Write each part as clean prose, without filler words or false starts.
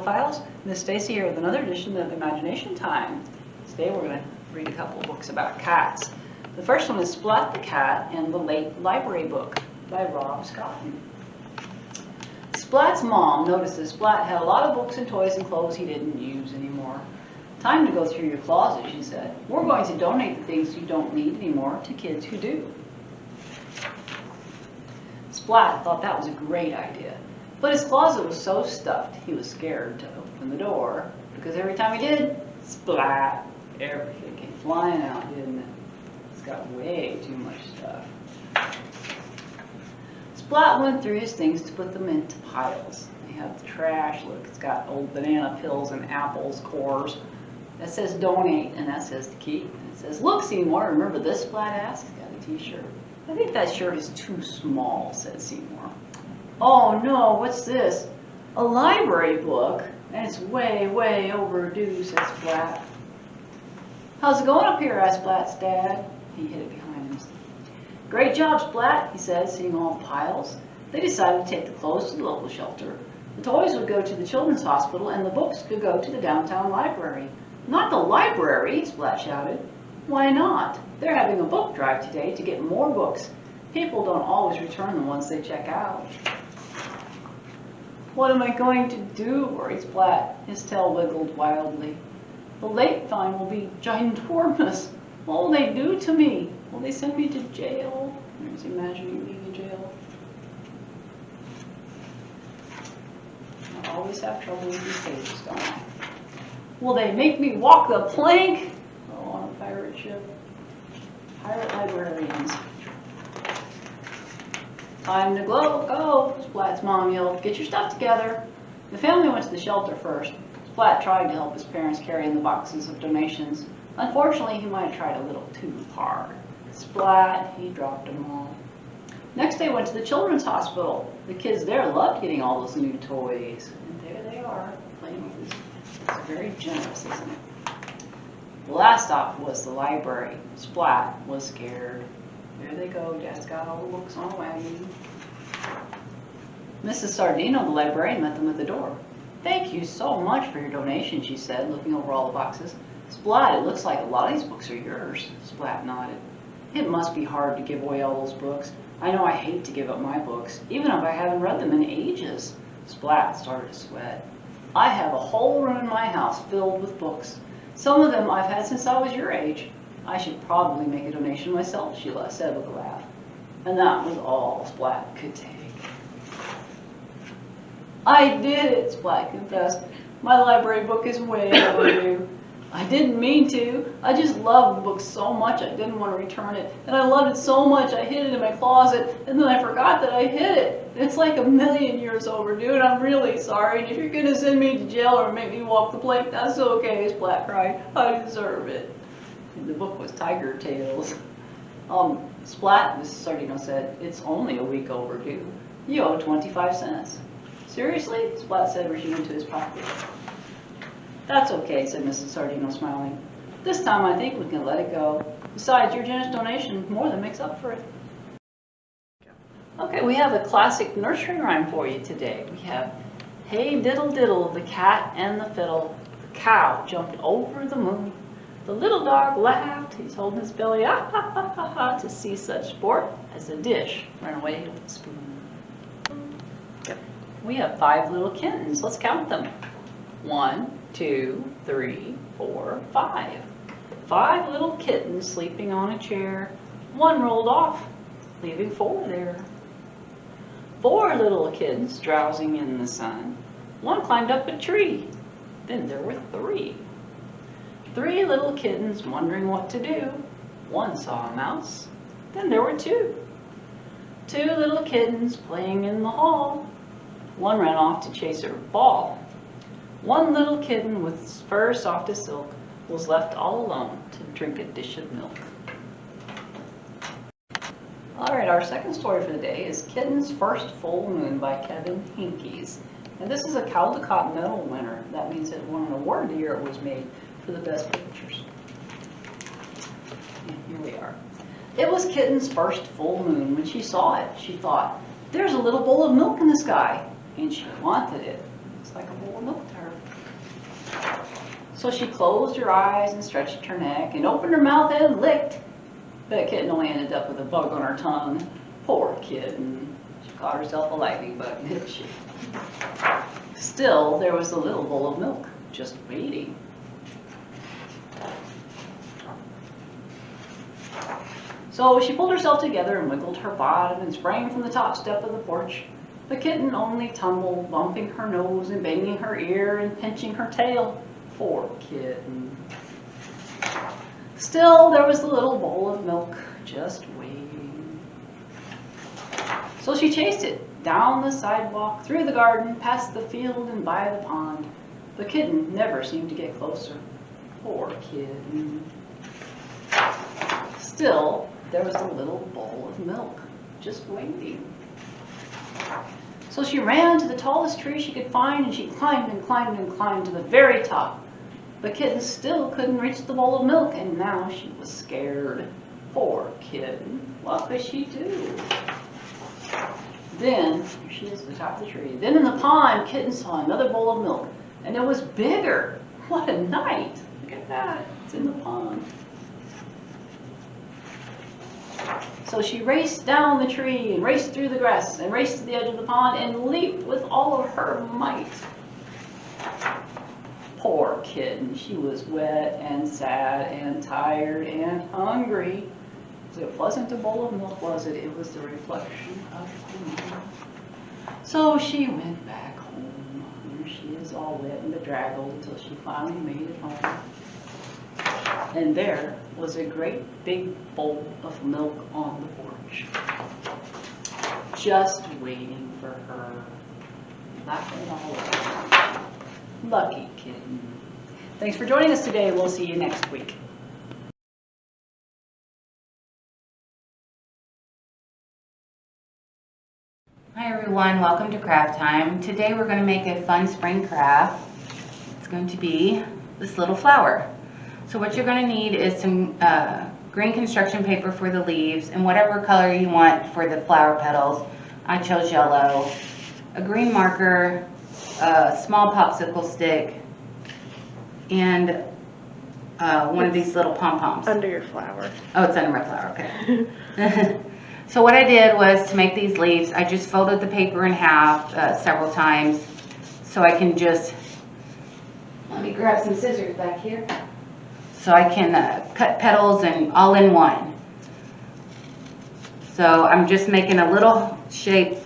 Audiophiles. Miss Stacey here with another edition of Imagination Time. Today we're going to read a couple of books about cats. The first one is Splat the Cat and the Late Library Book by Scotton. Splat's mom noticed that Splat had a lot of books and toys and clothes he didn't use anymore. Time to go through your closet, she said. We're going to donate the things you don't need anymore to kids who do. Splat thought that was a great idea, but his closet was so stuffed he was scared to open the door, because every time he did, splat, everything came flying out, didn't it? It's got way too much stuff. Splat went through his things to put them into piles. They have the trash, look, it's got old banana peels and apples, cores. That says donate, and that says to keep. And it says, look, Seymour, remember this, Splat asked? Got a t-shirt. I think that shirt is too small, said Seymour. Oh no, what's this? A library book? And it's way, way overdue, said Splat. How's it going up here? Asked Splat's dad. He hid it behind him. Great job, Splat, he said, seeing all the piles. They decided to take the clothes to the local shelter. The toys would go to the children's hospital, and the books could go to the downtown library. Not the library, Splat shouted. Why not? They're having a book drive today to get more books. People don't always return the ones they check out. What am I going to do? Worried Splat. His tail wiggled wildly. The late fine will be ginormous. What will they do to me? Will they send me to jail? He's imagining being in jail. I always have trouble with these pages, don't I? Will they make me walk the plank? Oh, on a pirate ship. Pirate librarians. Time to go, Splat's mom yelled. Get your stuff together. The family went to the shelter first. Splat tried to help his parents carry in the boxes of donations. Unfortunately, he might have tried a little too hard. Splat, he dropped them all. Next they went to the children's hospital. The kids there loved getting all those new toys. And there they are, playing with this. It's very generous, isn't it? The last stop was the library. Splat was scared. There they go, Dad's got all the books on a wagon. Mrs. Sardino, the librarian, met them at the door. Thank you so much for your donation, she said, looking over all the boxes. Splat, it looks like a lot of these books are yours. Splat nodded. It must be hard to give away all those books. I know I hate to give up my books, even if I haven't read them in ages. Splat started to sweat. I have a whole room in my house filled with books. Some of them I've had since I was your age. I should probably make a donation myself, she said with a laugh. And that was all Splat could take. I did it, Splat confessed. My library book is way overdue. I didn't mean to. I just loved the book so much I didn't want to return it. And I loved it so much I hid it in my closet, and then I forgot that I hid it. It's like 1,000,000 years overdue, and I'm really sorry. And if you're going to send me to jail or make me walk the plank, that's okay, Splat cried. I deserve it. And the book was Tiger Tales. Splat, Mrs. Sardino said, it's only a week overdue. You owe 25 cents. Seriously? Splat said, reaching into his pocket. That's okay, said Mrs. Sardino, smiling. This time I think we can let it go. Besides, your generous donation more than makes up for it. Okay, we have a classic nursery rhyme for you today. We have, hey diddle diddle, the cat and the fiddle. The cow jumped over the moon. The little dog laughed, he's holding his belly, ah ha ha ha ha, to see such sport as the dish ran away with the spoon. Yep. We have 5 little kittens. Let's count them. 1, 2, 3, 4, 5. 5 little kittens sleeping on a chair. 1 rolled off, leaving 4 there. 4 little kittens drowsing in the sun. 1 climbed up a tree. Then there were 3. 3 little kittens wondering what to do. 1 saw a mouse. Then there were 2. 2 little kittens playing in the hall. 1 ran off to chase her ball. 1 little kitten with fur soft as silk was left all alone to drink a dish of milk. Alright, our second story for the day is Kitten's First Full Moon by Kevin Henkes. And this is a Caldecott Medal winner. That means it won an award the year it was made for the best pictures. And here we are. It was Kitten's first full moon. When she saw it, she thought, there's a little bowl of milk in the sky. And she wanted it. It's like a bowl of milk to her. So she closed her eyes and stretched her neck and opened her mouth and licked. But Kitten only ended up with a bug on her tongue. Poor Kitten. She caught herself a lightning bug, didn't she? Still, there was a little bowl of milk just waiting. So she pulled herself together and wiggled her bottom and sprang from the top step of the porch. The Kitten only tumbled, bumping her nose and banging her ear and pinching her tail. Poor Kitten. Still, there was the little bowl of milk just waiting. So she chased it down the sidewalk, through the garden, past the field, and by the pond. The Kitten never seemed to get closer. Poor Kitten. Still, there was a little bowl of milk just waiting. So she ran to the tallest tree she could find, and she climbed and climbed and climbed to the very top. The Kitten still couldn't reach the bowl of milk, and now she was scared. Poor Kitten. What could she do? Then, here she is at the top of the tree. Then in the pond, Kitten saw another bowl of milk, and it was bigger. What a night. Look at that. It's in the pond. So she raced down the tree and raced through the grass and raced to the edge of the pond and leaped with all of her might. Poor Kitten. She was wet and sad and tired and hungry. It wasn't a bowl of milk, was it? It was the reflection of the moon. So she went back home. Here she is all wet and bedraggled until she finally made it home. And there was a great big bowl of milk on the porch, just waiting for her, laughing all over. Lucky Kitten. Thanks for joining us today. We'll see you next week. Hi everyone, welcome to Craft Time. Today we're going to make a fun spring craft. It's going to be this little flower. So what you're going to need is some green construction paper for the leaves and whatever color you want for the flower petals. I chose yellow. A green marker, a small popsicle stick, and one of these little pom-poms. Under your flower. Oh, it's under my flower, okay. So what I did was, to make these leaves, I just folded the paper in half several times so I can just, let me grab some scissors back here, so I can cut petals and all in one. So I'm just making a little shape,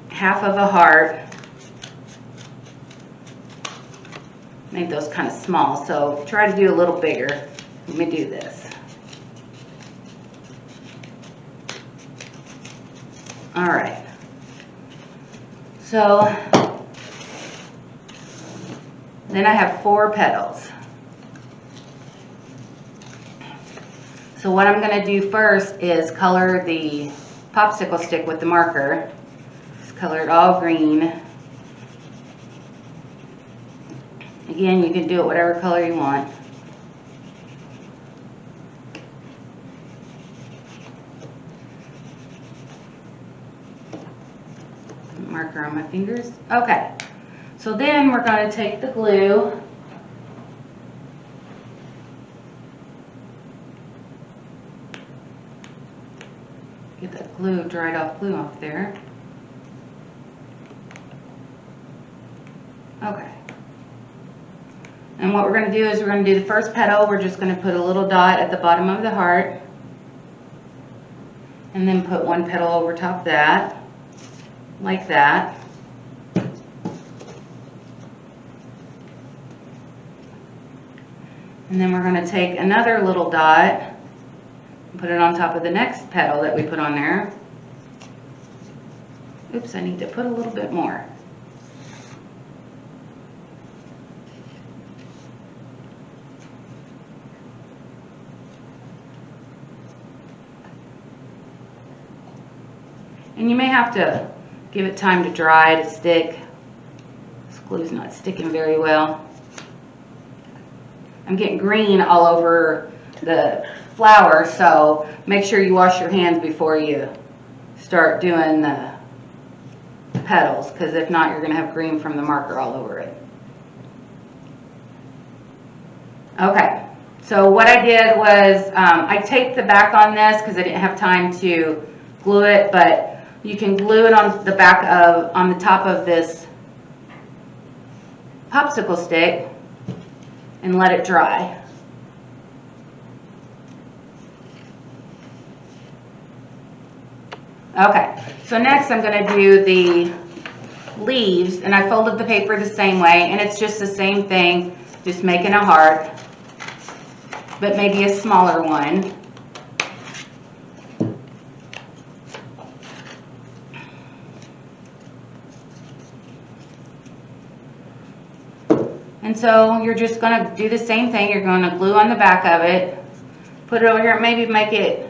half of a heart. Make those kind of small, so try to do a little bigger. Let me do this. All right, so then I have 4 petals. So what I'm going to do first is color the popsicle stick with the marker. Just color it all green. Again, you can do it whatever color you want. Marker on my fingers. Okay, so then we're going to take the glue get that dried off glue off there. Okay, and what we're going to do is we're going to do the first petal. We're just going to put a little dot at the bottom of the heart and then put one petal over top of that, like that. And then we're going to take another little dot and put it on top of the next petal that we put on there. Oops, I need to put a little bit more. And you may have to give it time to dry, to stick. This glue's not sticking very well. I'm getting green all over the flower, so make sure you wash your hands before you start doing the petals, because if not, you're going to have green from the marker all over it. Okay, so what I did was I taped the back on this because I didn't have time to glue it, but you can glue it on the back of, on the top of this popsicle stick and let it dry. Okay, so next I'm going to do the leaves, and I folded the paper the same way, and it's just the same thing, just making a heart, but maybe a smaller one. And so you're just going to do the same thing. You're going to glue on the back of it, put it over here, maybe make it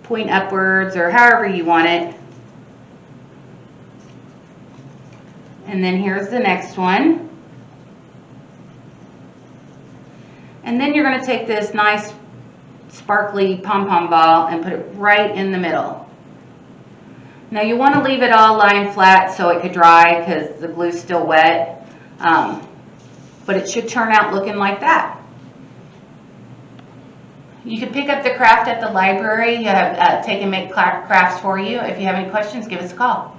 point upwards or however you want it. And then here's the next one. And then you're going to take this nice sparkly pom-pom ball and put it right in the middle. Now you want to leave it all lying flat so it could dry because the glue's still wet. But it should turn out looking like that. You can pick up the craft at the library. You have Take and Make crafts for you. If you have any questions, give us a call.